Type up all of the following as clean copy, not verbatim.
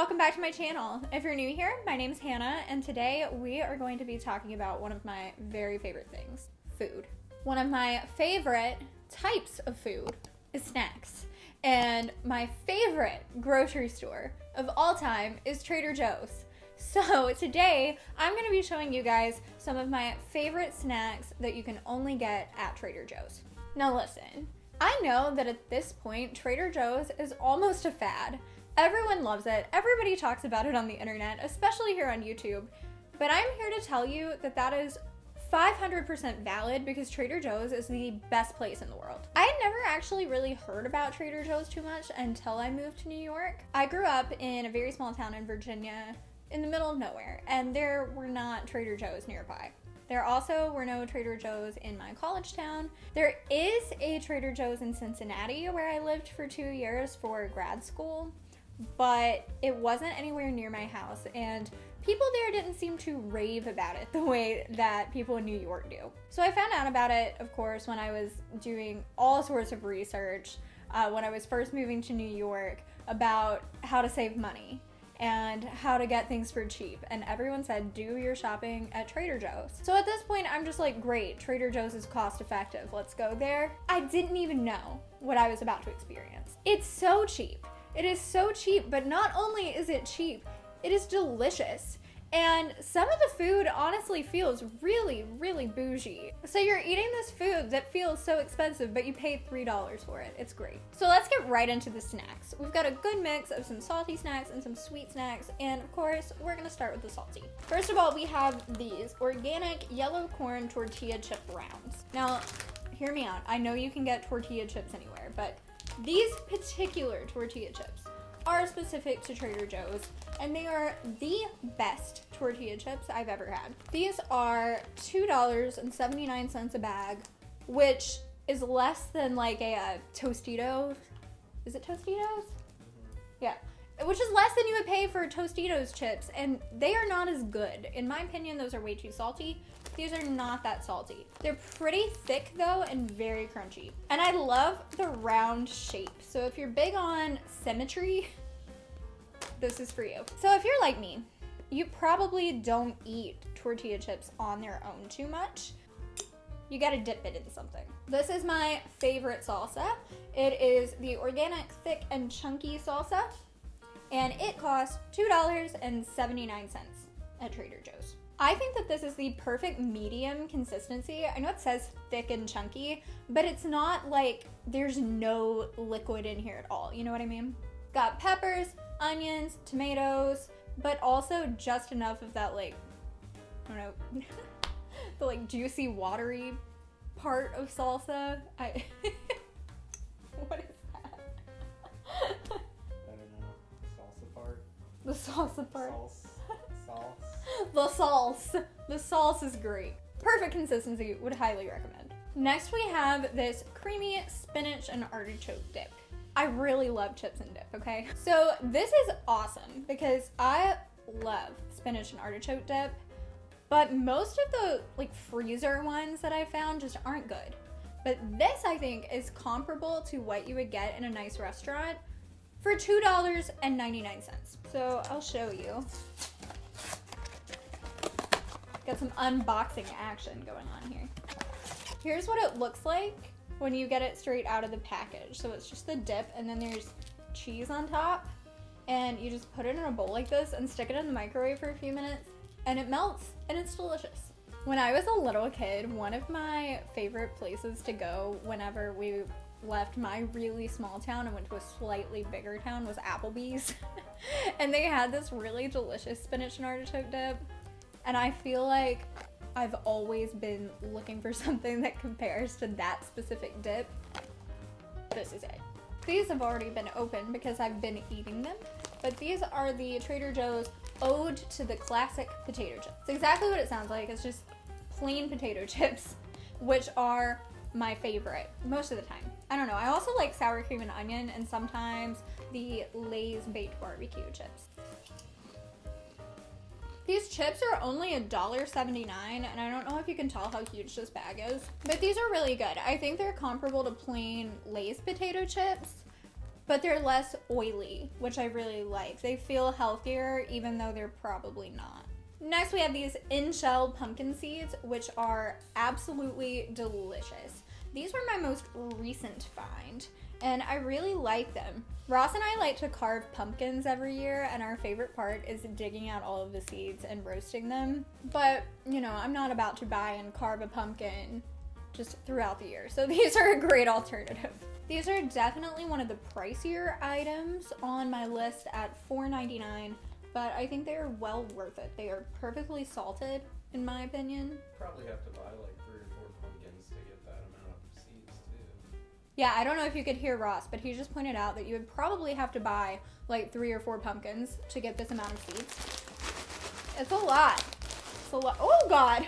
welcome back to my channel. If you're new here, my name's Hannah, and today we are going to be talking about one of my very favorite things, food. One of my favorite types of food is snacks, and my favorite grocery store of all time is Trader Joe's. So today, I'm going to be showing you guys some of my favorite snacks that you can only get at Trader Joe's. Now listen, I know that at this point, Trader Joe's is almost a fad. Everyone loves it, everybody talks about it on the internet, especially here on YouTube, but I'm here to tell you that that is 500% valid because Trader Joe's is the best place in the world. I had never actually really heard about Trader Joe's too much until I moved to New York. I grew up in a very small town in Virginia in the middle of nowhere, and there were not Trader Joe's nearby. There also were no Trader Joe's in my college town. There is a Trader Joe's in Cincinnati where I lived for 2 years for grad school, but it wasn't anywhere near my house, and people there didn't seem to rave about it the way that people in New York do. So I found out about it, of course, when I was doing all sorts of research when I was first moving to New York about how to save money and how to get things for cheap, and everyone said do your shopping at Trader Joe's. So at this point I'm just like, great, Trader Joe's is cost effective, let's go there. I didn't even know what I was about to experience. It's so cheap. It is so cheap, but not only is it cheap, it is delicious. And some of the food honestly feels really, really bougie. So you're eating this food that feels so expensive, but you paid $3 for it. It's great. So let's get right into the snacks. We've got a good mix of some salty snacks and some sweet snacks, and of course, we're gonna start with the salty. First of all, we have these organic yellow corn tortilla chip rounds. Now, hear me out. I know you can get tortilla chips anywhere, but these particular tortilla chips are specific to Trader Joe's, and they are the best tortilla chips I've ever had. These are $2.79 a bag, which is less than like a Tostitos. Is it Tostitos? Yeah. Which is less than you would pay for Tostitos chips, and they are not as good. In my opinion, those are way too salty. These are not that salty. They're pretty thick though and very crunchy. And I love the round shape. So if you're big on symmetry, this is for you. So if you're like me, you probably don't eat tortilla chips on their own too much. You gotta dip it in something. This is my favorite salsa. It is the organic thick and chunky salsa, and it costs $2.79 at Trader Joe's. I think that this is the perfect medium consistency. I know it says thick and chunky, but it's not like there's no liquid in here at all. You know what I mean? Got peppers, onions, tomatoes, but also just enough of that, like, I don't know, the like juicy, watery part of salsa. What is that? I don't know. Salsa part? The salsa part. Sauce. The sauce. The sauce is great. Perfect consistency, would highly recommend. Next we have this creamy spinach and artichoke dip. I really love chips and dip, okay? So this is awesome because I love spinach and artichoke dip, but most of the like freezer ones that I found just aren't good. But this, I think, is comparable to what you would get in a nice restaurant for $2.99. So I'll show you. Got some unboxing action going on here. Here's what it looks like when you get it straight out of the package. So it's just the dip, and then there's cheese on top, and you just put it in a bowl like this and stick it in the microwave for a few minutes, and it melts, and it's delicious. When I was a little kid, one of my favorite places to go whenever we left my really small town and went to a slightly bigger town was Applebee's. And they had this really delicious spinach and artichoke dip, and I feel like I've always been looking for something that compares to that specific dip. This is it. These have already been opened because I've been eating them, but these are the Trader Joe's Ode to the Classic Potato Chips. It's exactly what it sounds like. It's just plain potato chips, which are my favorite most of the time. I don't know. I also like sour cream and onion, and sometimes the Lay's baked barbecue chips. These chips are only $1.79, and I don't know if you can tell how huge this bag is, but these are really good. I think they're comparable to plain Lay's potato chips, but they're less oily, which I really like. They feel healthier, even though they're probably not. Next, we have these in-shell pumpkin seeds, which are absolutely delicious. These were my most recent find, and I really like them. Ross and I like to carve pumpkins every year, and our favorite part is digging out all of the seeds and roasting them. But, you know, I'm not about to buy and carve a pumpkin just throughout the year, so these are a great alternative. These are definitely one of the pricier items on my list at $4.99, but I think they are well worth it. They are perfectly salted, in my opinion. Probably have to buy like 3 or 4 pumpkins to get that amount of seeds too. Yeah, I don't know if you could hear Ross, but he just pointed out that you would probably have to buy like 3 or 4 pumpkins to get this amount of seeds. It's a lot. It's a lot. Oh God!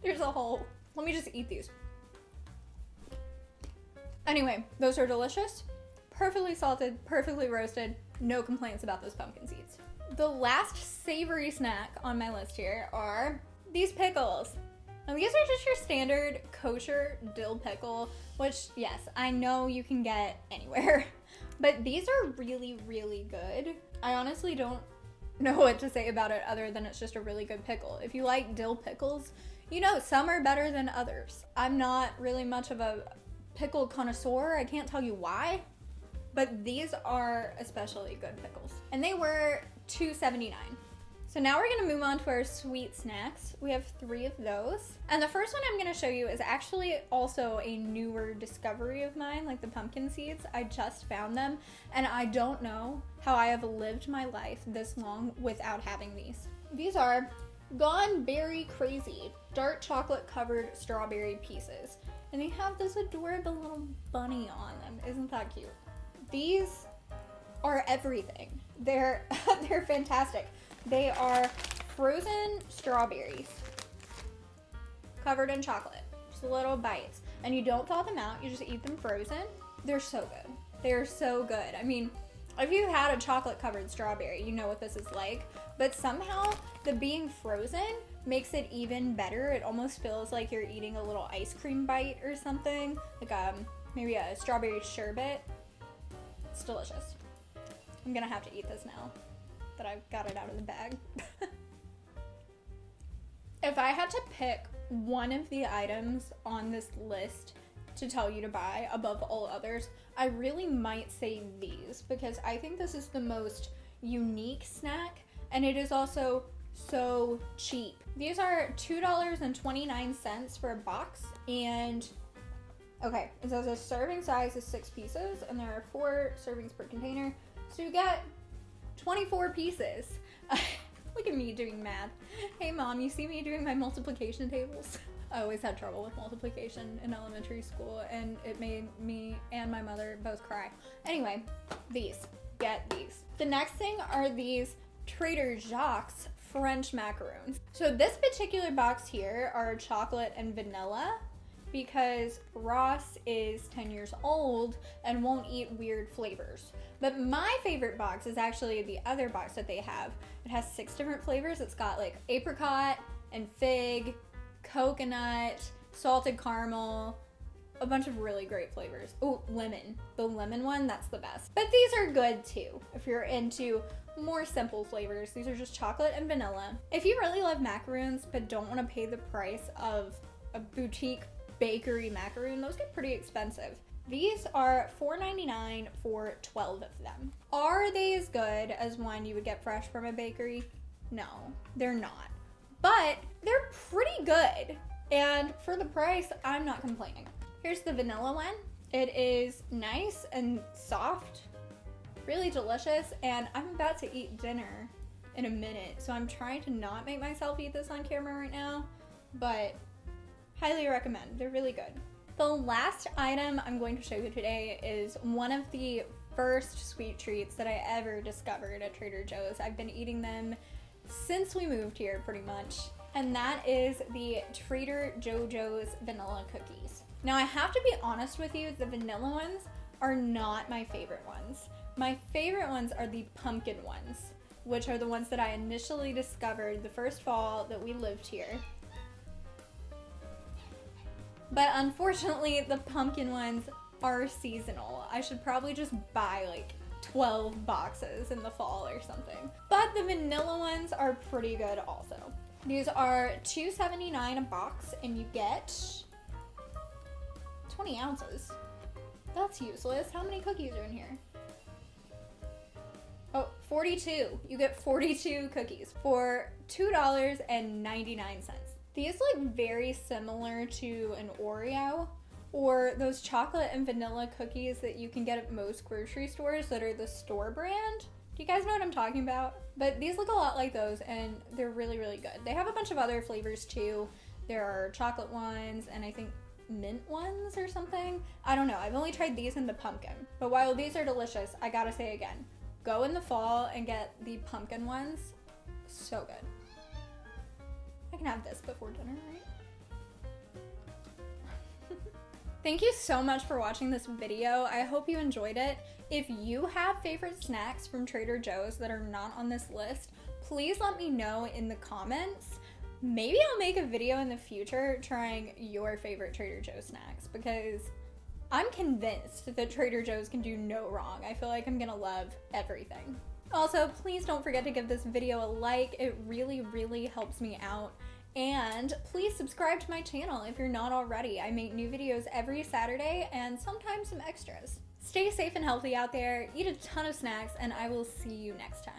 There's a hole. Let me just eat these. Anyway, those are delicious. Perfectly salted, perfectly roasted. No complaints about those pumpkin seeds. The last savory snack on my list here are these pickles. Now these are just your standard kosher dill pickle, which yes, I know you can get anywhere, but these are really, really good. I honestly don't know what to say about it other than it's just a really good pickle. If you like dill pickles, you know, some are better than others. I'm not really much of a pickle connoisseur. I can't tell you why, but these are especially good pickles. And they were $2.79. So now we're gonna move on to our sweet snacks. We have 3 of those. And the first one I'm gonna show you is actually also a newer discovery of mine, like the pumpkin seeds. I just found them, and I don't know how I have lived my life this long without having these. These are Gone Berry Crazy dark chocolate covered strawberry pieces. And they have this adorable little bunny on them. Isn't that cute? These are everything. They're fantastic. They are frozen strawberries covered in chocolate. Just little bites. And you don't thaw them out, you just eat them frozen. They're so good. They're so good. I mean, if you've had a chocolate covered strawberry, you know what this is like. But somehow the being frozen makes it even better. It almost feels like you're eating a little ice cream bite or something. Like maybe a strawberry sherbet. It's delicious. I'm gonna have to eat this now that I've got it out of the bag. If I had to pick one of the items on this list to tell you to buy above all others, I really might say these, because I think this is the most unique snack, and it is also so cheap. These are $2.29 for a box, and okay, it says a serving size is 6 pieces, and there are 4 servings per container, so you get 24 pieces. Look at me doing math. Hey mom, you see me doing my multiplication tables? I always had trouble with multiplication in elementary school, and it made me and my mother both cry. Anyway, get these. The next thing are these Trader Jacques French macaroons. So this particular box here are chocolate and vanilla, because Ross is 10 years old and won't eat weird flavors. But my favorite box is actually the other box that they have. It has 6 different flavors. It's got like apricot and fig, coconut, salted caramel, a bunch of really great flavors. Oh, lemon. The lemon one, that's the best. But these are good too if you're into more simple flavors. These are just chocolate and vanilla. If you really love macaroons but don't want to pay the price of a boutique bakery macaroon, those get pretty expensive. These are $4.99 for 12 of them. Are they as good as one you would get fresh from a bakery? No, they're not. But they're pretty good. And for the price, I'm not complaining. Here's the vanilla one. It is nice and soft, really delicious, and I'm about to eat dinner in a minute, so I'm trying to not make myself eat this on camera right now, but highly recommend. They're really good. The last item I'm going to show you today is one of the first sweet treats that I ever discovered at Trader Joe's. I've been eating them since we moved here pretty much, and that is the Trader Joe's vanilla cookies. Now I have to be honest with you, the vanilla ones are not my favorite ones. My favorite ones are the pumpkin ones, which are the ones that I initially discovered the first fall that we lived here. But unfortunately, the pumpkin ones are seasonal. I should probably just buy like 12 boxes in the fall or something. But the vanilla ones are pretty good also. These are $2.79 a box and you get 20 ounces. That's useless. How many cookies are in here? Oh, 42. You get 42 cookies for $2.99. These look very similar to an Oreo or those chocolate and vanilla cookies that you can get at most grocery stores that are the store brand. Do you guys know what I'm talking about? But these look a lot like those and they're really, really good. They have a bunch of other flavors too. There are chocolate ones and I think mint ones or something. I don't know. I've only tried these in the pumpkin. But while these are delicious, I gotta say again, go in the fall and get the pumpkin ones. So good. I can have this before dinner, right? Thank you so much for watching this video. I hope you enjoyed it. If you have favorite snacks from Trader Joe's that are not on this list, please let me know in the comments. Maybe I'll make a video in the future trying your favorite Trader Joe's snacks because I'm convinced that Trader Joe's can do no wrong. I feel like I'm gonna love everything. Also, please don't forget to give this video a like. It really, really helps me out. And please subscribe to my channel if you're not already. I make new videos every Saturday and sometimes some extras. Stay safe and healthy out there, eat a ton of snacks, and I will see you next time.